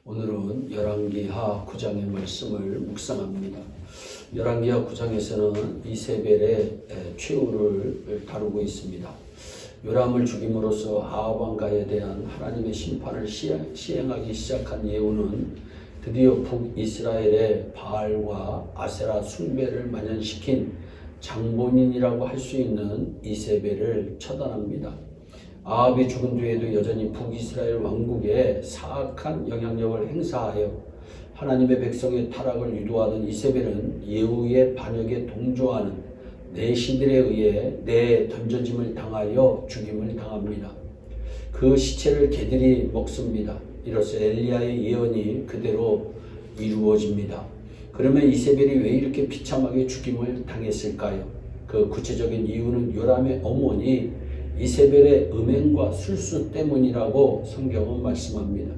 오늘은 열왕기하 9장의 말씀을 묵상합니다. 열왕기하 9장에서는 이세벨의 최후를 다루고 있습니다. 요람을 죽임으로써 아합 왕가에 대한 하나님의 심판을 시행하기 시작한 예후는 드디어 북이스라엘의 바알과 아세라 숭배를 만연시킨 장본인이라고 할 수 있는 이세벨을 처단합니다. 아합이 죽은 뒤에도 여전히 북이스라엘 왕국에 사악한 영향력을 행사하여 하나님의 백성의 타락을 유도하던 이세벨은 예후의 반역에 동조하는 내시들에 의해 내던져짐을 당하여 죽임을 당합니다. 그 시체를 개들이 먹습니다. 이로써 엘리야의 예언이 그대로 이루어집니다. 그러면 이세벨이 왜 이렇게 비참하게 죽임을 당했을까요? 그 구체적인 이유는 요람의 어머니 이세벨의 음행과 술수 때문이라고 성경은 말씀합니다.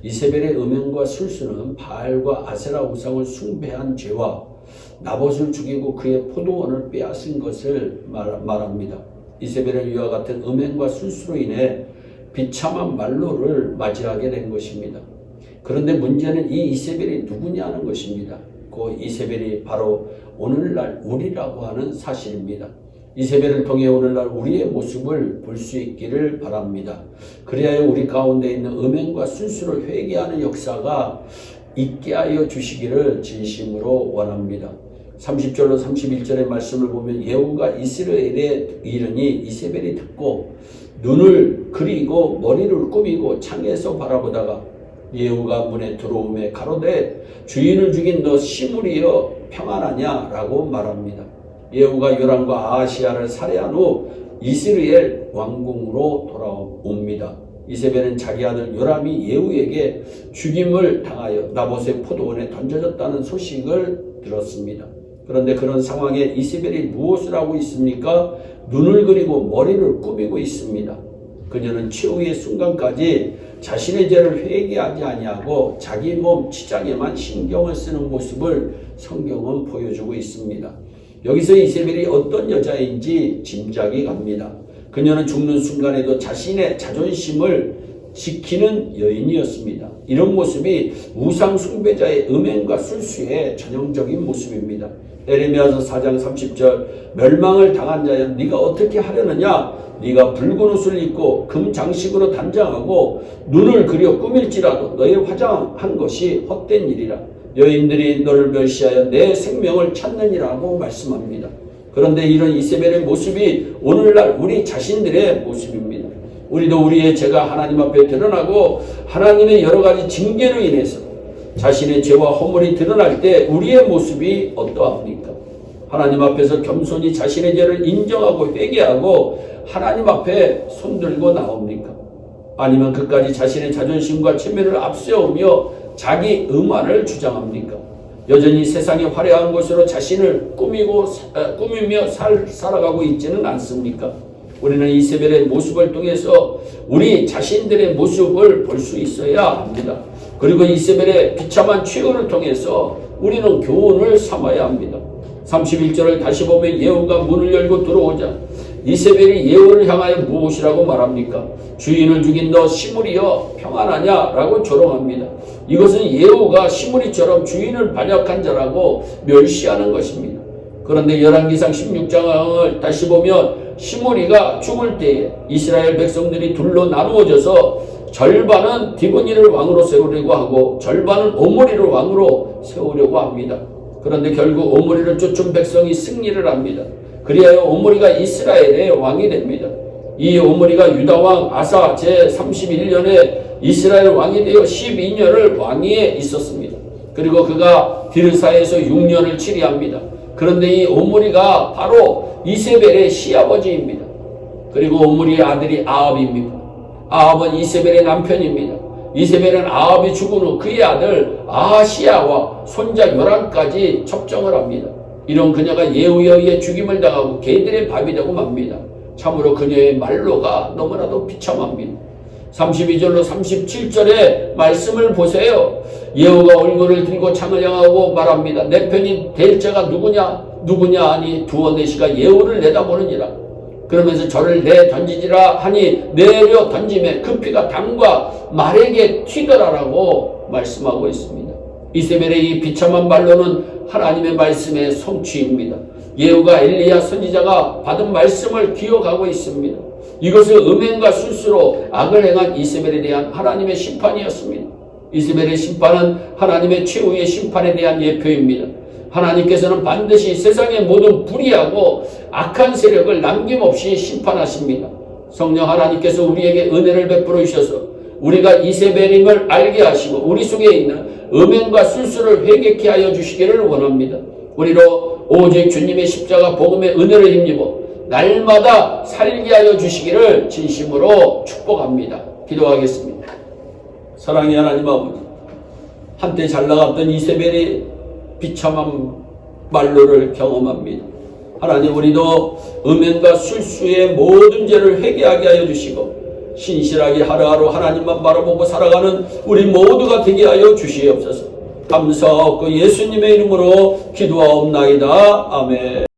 이세벨의 음행과 술수는 바알과 아세라 우상을 숭배한 죄와 나봇을 죽이고 그의 포도원을 빼앗은 것을 말합니다. 이세벨은 이와 같은 음행과 술수로 인해 비참한 말로를 맞이하게 된 것입니다. 그런데 문제는 이 이세벨이 누구냐는 것입니다. 그 이세벨이 바로 오늘날 우리라고 하는 사실입니다. 이세벨을 통해 오늘날 우리의 모습을 볼 수 있기를 바랍니다. 그리하여 우리 가운데 있는 음행과 순수를 회개하는 역사가 있게 하여 주시기를 진심으로 원합니다. 30절로 31절의 말씀을 보면 예후가 이스라엘에 이르니 이세벨이 듣고 눈을 그리고 머리를 꾸미고 창에서 바라보다가 예후가 문에 들어오매 가로되 주인을 죽인 너 시므리여 평안하냐 라고 말합니다. 예후가 요람과 아하시야를 살해한 후 이스라엘 왕궁으로 돌아옵니다. 이세벨은 자기 아들 요람이 예후에게 죽임을 당하여 나봇의 포도원에 던져졌다는 소식을 들었습니다. 그런데 그런 상황에 이세벨이 무엇을 하고 있습니까? 눈을 그리고 머리를 꾸미고 있습니다. 그녀는 최후의 순간까지 자신의 죄를 회개하지 아니하고 자기 몸 치장에만 신경을 쓰는 모습을 성경은 보여주고 있습니다. 여기서 이세벨이 어떤 여자인지 짐작이 갑니다. 그녀는 죽는 순간에도 자신의 자존심을 지키는 여인이었습니다. 이런 모습이 우상 숭배자의 음행과 술수의 전형적인 모습입니다. 에레미야서 4장 30절 멸망을 당한 자여 네가 어떻게 하려느냐? 네가 붉은 옷을 입고 금 장식으로 단장하고 눈을 그려 꾸밀지라도 너의 화장한 것이 헛된 일이라. 여인들이 너를 멸시하여 내 생명을 찾느니라고 말씀합니다. 그런데 이런 이세벨의 모습이 오늘날 우리 자신들의 모습입니다. 우리도 우리의 죄가 하나님 앞에 드러나고 하나님의 여러 가지 징계로 인해서 자신의 죄와 허물이 드러날 때 우리의 모습이 어떠합니까? 하나님 앞에서 겸손히 자신의 죄를 인정하고 회개하고 하나님 앞에 손들고 나옵니까? 아니면 그까지 자신의 자존심과 체면을 앞세우며 자기 의만을 주장합니까? 여전히 세상의 화려한 것으로 자신을 꾸미며 살아가고 있지는 않습니까? 우리는 이세벨의 모습을 통해서 우리 자신들의 모습을 볼 수 있어야 합니다. 그리고 이세벨의 비참한 최후를 통해서 우리는 교훈을 삼아야 합니다. 31절을 다시 보면 예후가 문을 열고 들어오자 이세벨이 예후를 향하여 무엇이라고 말합니까? 주인을 죽인 너 시므리여 평안하냐? 라고 조롱합니다. 이것은 예후가 시므리처럼 주인을 반역한 자라고 멸시하는 것입니다. 그런데 열왕기상 16장을 다시 보면 시므리가 죽을 때에 이스라엘 백성들이 둘로 나누어져서 절반은 디브니를 왕으로 세우려고 하고 절반은 오므리를 왕으로 세우려고 합니다. 그런데 결국 오므리를 쫓은 백성이 승리를 합니다. 그리하여 오므리가 이스라엘의 왕이 됩니다. 이 오므리가 유다왕 아사 제31년에 이스라엘 왕이 되어 12년을 왕위에 있었습니다. 그리고 그가 디르사에서 6년을 치리합니다. 그런데 이 오므리가 바로 이세벨의 시아버지입니다. 그리고 오므리의 아들이 아합입니다. 아합은 이세벨의 남편입니다. 이세벨은 아합이 죽은 후 그의 아들 아하시야와 손자 요람까지 첩정을 합니다. 이런 그녀가 예후에 의해 죽임을 당하고 개들의 밥이 되고 맙니다. 참으로 그녀의 말로가 너무나도 비참합니다. 32절로 37절의 말씀을 보세요. 예후가 얼굴을 들고 창을 향하고 말합니다. 내 편이 될 자가 누구냐 하니 두어 내시가 예후를 내다보느니라. 그러면서 저를 내 던지지라 하니 내려 던짐에 그 피가 담과 말에게 튀더라라고 말씀하고 있습니다. 이세벨의 이 비참한 말로는 하나님의 말씀의 성취입니다. 예후가 엘리야 선지자가 받은 말씀을 기억하고 있습니다. 이것은 음행과 술수로 악을 행한 이세벨에 대한 하나님의 심판이었습니다. 이세벨의 심판은 하나님의 최후의 심판에 대한 예표입니다. 하나님께서는 반드시 세상의 모든 불의하고 악한 세력을 남김없이 심판하십니다. 성령 하나님께서 우리에게 은혜를 베풀어 주셔서 우리가 이세벨임을 알게 하시고 우리 속에 있는 음행과 술수를 회개케 하여 주시기를 원합니다. 우리로 오직 주님의 십자가 복음의 은혜를 힘입어 날마다 살게 하여 주시기를 진심으로 축복합니다. 기도하겠습니다. 사랑의 하나님 아버지, 한때 잘 나갔던 이세벨이 비참한 말로를 경험합니다. 하나님, 우리도 음행과 술수의 모든 죄를 회개하게 하여 주시고 신실하게 하루하루 하나님만 바라보고 살아가는 우리 모두가 되게 하여 주시옵소서. 감사하고 예수님의 이름으로 기도하옵나이다. 아멘.